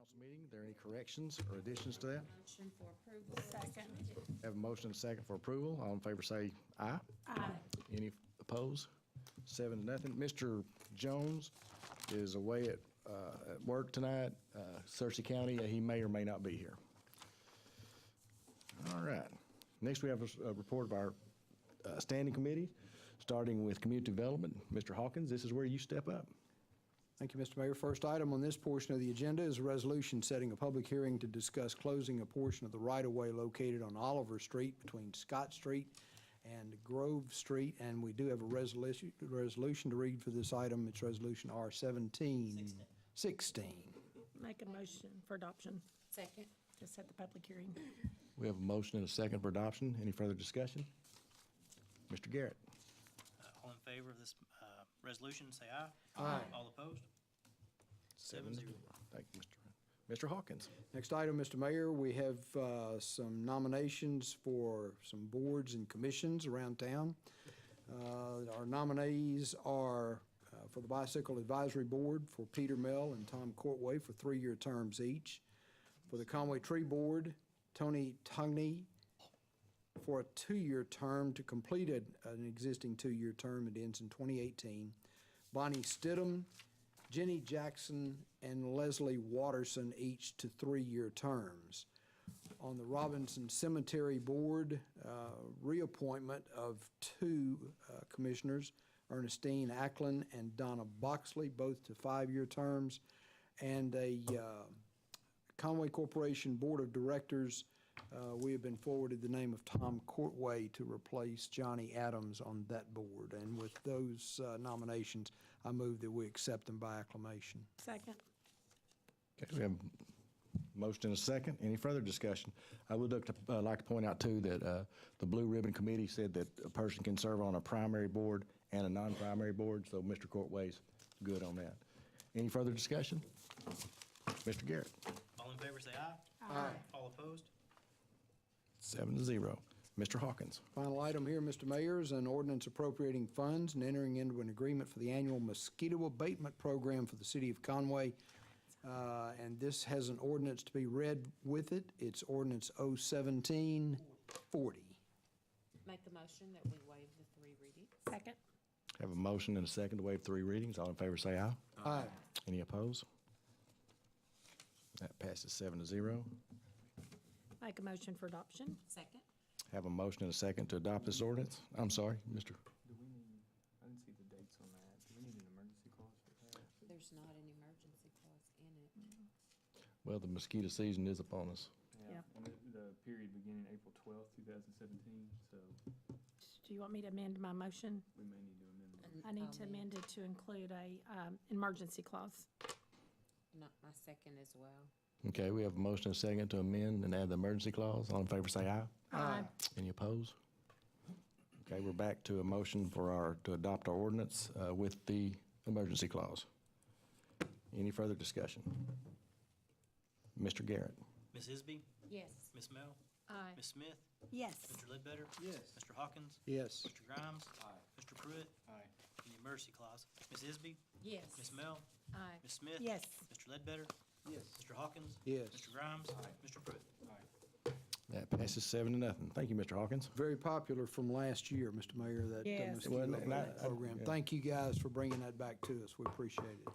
council meeting. Are there any corrections or additions to that? Motion for approval. Second. Have a motion and a second for approval. All in favor say aye. Aye. Any opposed? 7-0. Mr. Jones is away at work tonight, Searcy County. He may or may not be here. All right. Next, we have a report of our standing committee, starting with community development. Mr. Hawkins, this is where you step up. Thank you, Mr. Mayor. First item on this portion of the agenda is a resolution setting a public hearing to discuss closing a portion of the right-of-way located on Oliver Street between Scott Street and Grove Street. And we do have a resolution to read for this item. It's Resolution R-17-16. Make a motion for adoption Second. to set the public hearing. We have a motion and a second for adoption. Any further discussion? Mr. Garrett. All in favor of this resolution, say aye. Aye. All opposed? 7-0. Thank you, Mr. Hawkins. Next item, Mr. Mayor, we have some nominations for some boards and commissions around town. Our nominees are for the Bicycle Advisory Board for Peter Mell and Tom Courtway for 3-year terms each. For the Conway Tree Board, Tony Tugney for a 2-year term to complete an existing 2-year term. It ends in 2018. Bonnie Stidham, Jenny Jackson, and Leslie Watterson, each to 3-year terms. On the Robinson Cemetery Board, reappointment of 2 commissioners, Ernestine Ackland and Donna Boxley, both to 5-year terms. And a Conway Corporation Board of Directors, we have been forwarded the name of Tom Courtway to replace Johnny Adams on that board. And with those nominations, I move that we accept them by acclamation. Second. Okay, we have a motion and a second. Any further discussion? I would like to point out, too, that the Blue Ribbon Committee said that a person can serve on a primary board and a non-primary board, so Mr. Courtway's good on that. Any further discussion? Mr. Garrett. All in favor, say aye. Aye. All opposed? 7-0. Mr. Hawkins. Final item here, Mr. Mayor, is an ordinance appropriating funds and entering into an agreement for the annual mosquito abatement program for the city of Conway. And this has an ordinance to be read with it. It's ordinance 01740. Make a motion that we waive the 3 readings. Second. Have a motion and a second to waive 3 readings. All in favor say aye. Aye. Any opposed? That passes 7-0. Make a motion for adoption. Second. Have a motion and a second to adopt this ordinance. I'm sorry, Mr. Do we need, I didn't see the dates on that. Do we need an emergency clause for that? There's not an emergency clause in it. Well, the mosquito season is upon us. Yeah. And the period beginning April 12th, 2017, so Do you want me to amend my motion? we may need to amend that. I need to amend it to include a emergency clause. Not my second as well. Okay, we have a motion and a second to amend and add the emergency clause. All in favor say aye. Aye. Any opposed? Okay, we're back to a motion to adopt our ordinance with the emergency clause. Any further discussion? Mr. Garrett. Ms. Isby? Yes. Ms. Mel? Aye. Ms. Smith? Yes. Mr. Ledbetter? Yes. Mr. Hawkins? Yes. Mr. Grimes? Aye. Mr. Pruitt? Aye. And the emergency clause. Ms. Isby? Yes. Ms. Mel? Aye. Ms. Smith? Yes. Mr. Ledbetter? Yes. Mr. Hawkins? Yes. Mr. Grimes? Aye. Mr. Pruitt? Aye. That passes 7-0. Thank you, Mr. Hawkins. Very popular from last year, Mr. Mayor, that Yes. mosquito Well, and I- abatement program. yeah. Thank you guys for bringing that back to us. We appreciate it.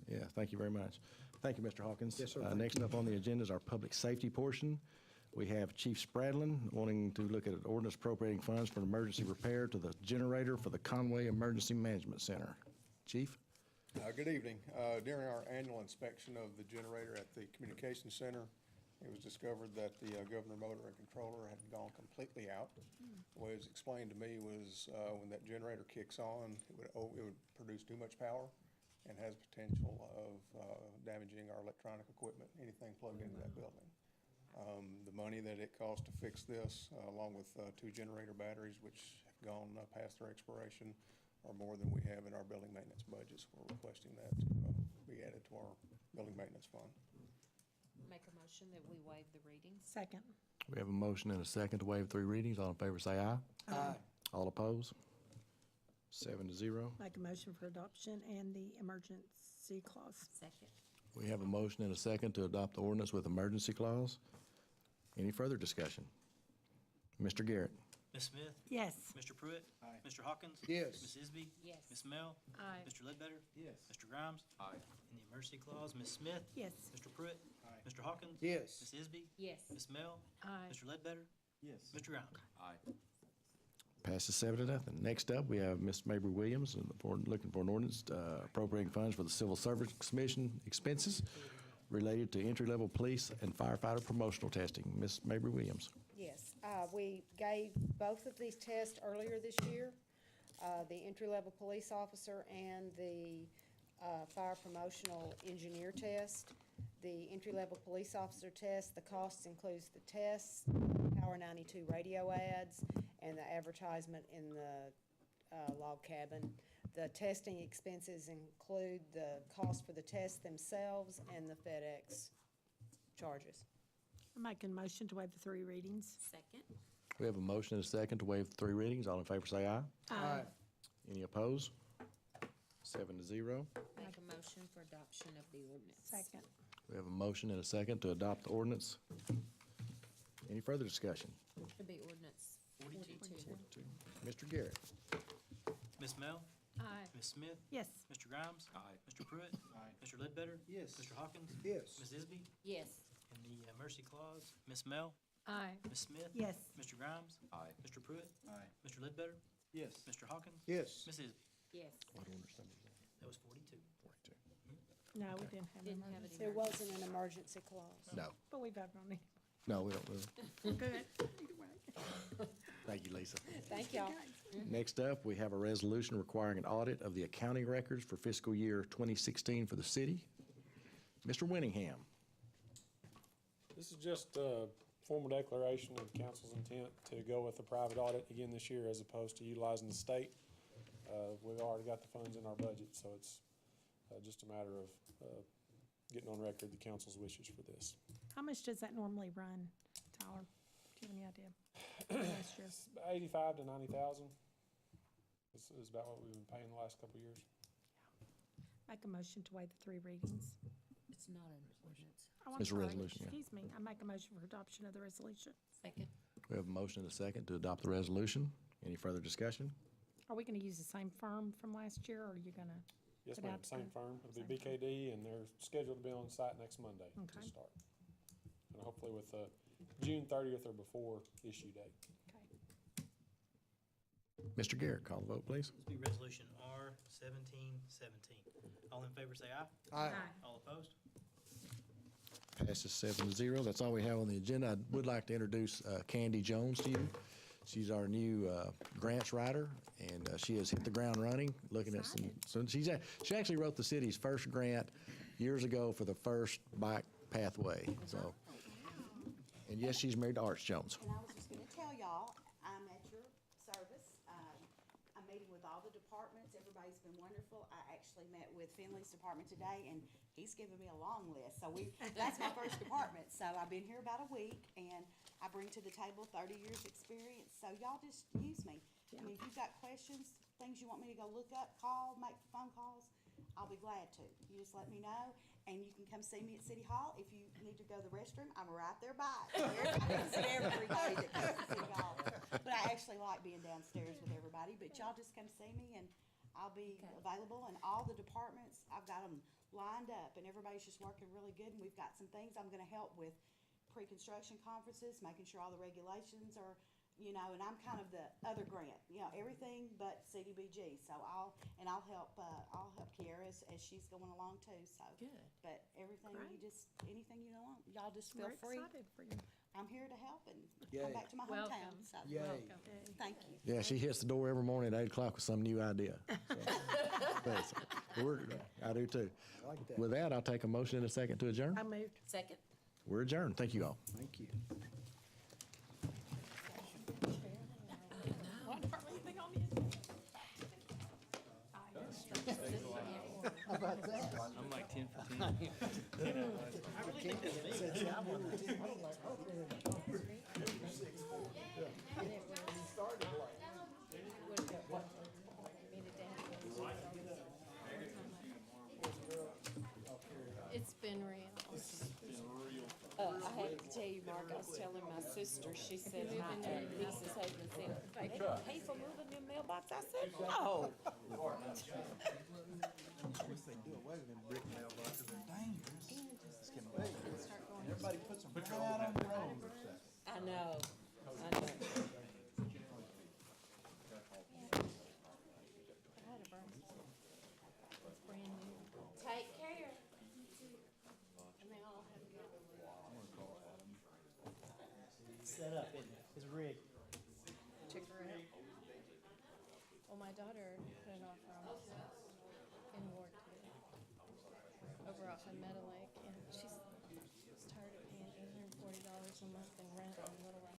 Yeah, thank you very much. Thank you, Mr. Hawkins. Yes, sir. Thank Next up on the agenda is our public safety portion. We have Chief Spradlin wanting to look at an ordinance appropriating funds for an emergency repair to the generator for the Conway Emergency Management Center. Chief? Good evening. During our annual inspection of the generator at the Communications Center, it was discovered that the governor motor and controller had gone completely out. The way it was explained to me was when that generator kicks on, it would produce too much power and has potential of damaging our electronic equipment, anything plugged into that building. The money that it cost to fix this, along with 2 generator batteries, which have gone past their expiration, are more than we have in our building maintenance budgets. We're requesting that to be added to our building maintenance fund. Make a motion that we waive the readings. Second. We have a motion and a second to waive 3 readings. All in favor say aye. Aye. All opposed? 7-0. Make a motion for adoption and the emergency clause. Second. We have a motion and a second to adopt the ordinance with emergency clause. Any further discussion? Mr. Garrett? Ms. Smith? Yes. Mr. Pruitt? Aye. Mr. Hawkins? Yes. Ms. Isby? Yes. Ms. Mel? Aye. Mr. Ledbetter? Yes. Mr. Grimes? Aye. In the emergency clause, Ms. Smith? Yes. Mr. Pruitt? Aye. Mr. Hawkins? Yes. Ms. Isby? Yes. Ms. Mel? Aye. Mr. Ledbetter? Yes. Mr. Grimes? Aye. Passes 7-0. Next up, we have Ms. Mabry Williams, looking for an ordinance appropriating funds for the Civil Service Commission expenses related to entry-level police and firefighter promotional testing. Ms. Mabry Williams. Yes, we gave both of these tests earlier this year, the entry-level police officer and the fire promotional engineer test. The entry-level police officer test, the cost includes the tests, Power 92 radio ads, and the advertisement in the log cabin. The testing expenses include the cost for the tests themselves and the FedEx charges. I'm making a motion to waive the 3 readings. Second? We have a motion and a second to waive 3 readings. All in favor say aye. Aye. Any opposed? 7-0. Make a motion for adoption of the ordinance. Second. We have a motion and a second to adopt the ordinance. Any further discussion? It'll be ordinance 42. Mr. Garrett? Ms. Mel? Aye. Ms. Smith? Yes. Mr. Grimes? Aye. Mr. Pruitt? Aye. Mr. Ledbetter? Yes. Mr. Hawkins? Yes. Ms. Isby? Yes. In the emergency clause, Ms. Mel? Aye. Ms. Smith? Yes. Mr. Grimes? Aye. Mr. Pruitt? Aye. Mr. Ledbetter? Yes. Mr. Hawkins? Yes. Ms. Isby? Yes. That was 42. No, we didn't have an Didn't have emergency. it. There wasn't an emergency clause. No. But we voted on it. No, we don't really. We're good. Either way. Thank you, Lisa. Thank y'all. Next up, we have a resolution requiring an audit of the accounting records for fiscal year 2016 for the city. Mr. Winningham. This is just a formal declaration of council's intent to go with a private audit again this year as opposed to utilizing the state. We've already got the funds in our budget, so it's just a matter of getting on record the council's wishes for this. How much does that normally run, Tyler? Do you have any idea? Last year. It's about 85 to 90,000. This is about what we've been paying the last couple of years. Make a motion to waive the 3 readings. It's not an ordinance. Oh, I'm It's a sorry. resolution, yeah. Excuse me. I make a motion for adoption of the resolution. Second? We have a motion and a second to adopt the resolution. Any further discussion? Are we going to use the same firm from last year, or are you going to? Yes, Put ma'am, out same the- firm. It'll same be firm. BKD, and they're scheduled to be on site next Monday to Okay. start. And hopefully with a June 30th or before issue date. Okay. Mr. Garrett, call the vote, please. This will be resolution R-1717. All in favor say aye. Aye. All opposed? Passes 7-0. That's all we have on the agenda. I would like to introduce Candy Jones to you. She's our new grants writer, and she has hit the ground running, looking at some, so she actually wrote the city's first grant years ago for the first bike pathway, so. And yes, she's married to Arch Jones. And I was just gonna tell y'all, I'm at your service. I'm meeting with all the departments. Everybody's been wonderful. I actually met with Finley's department today, and he's given me a long list. So that's my first department. So I've been here about a week, and I bring to the table 30 years' experience. So y'all just use me. I mean, if you've got questions, things you want me to go look up, call, make phone calls, I'll be glad to. You just let me know, and you can come see me at City Hall. If you need to go to the restroom, I'm right there by it. So everybody can see everybody that comes to City Hall. But I actually like being downstairs with everybody, but y'all just come see me, and I'll be available. And all the departments, I've got them lined up, and everybody's just working really good. And we've got some things I'm gonna help with, pre-construction conferences, making sure all the regulations are, you know, and I'm kind of the other grant, you know, everything but CDBG. So I'll help Kiara as she's going along too, so. Good. But everything, Great. anything you want, y'all just feel We're free. excited for you. I'm here to help and Yay. come back to my hometown, Welcome. so. Yay. Welcome. Thank you. Yeah, she hits the door every morning at 8 o'clock with some new idea. So, I do too. I like that. With that, I'll take a motion in a second to adjourn. I moved. Second? We're adjourned. Thank you all. Thank you. Anything on the agenda? I'm like 10 for 10. It's been tell you, Mark, I was telling my sister, she said, my niece's husband said, they pay for moving your mailbox. I said, no. Wish they do away with them brick mailboxes, they're dangerous. This can be. Everybody puts them right out on the road. I know, I know. I had a burn. It's brand new. Take care. And they all have Set up, isn't it? It's rigged. Check her out. Well, my daughter put an offer on it in Ward Two, over off of Meadow Lake, and she's tired of paying $840 a month in rent on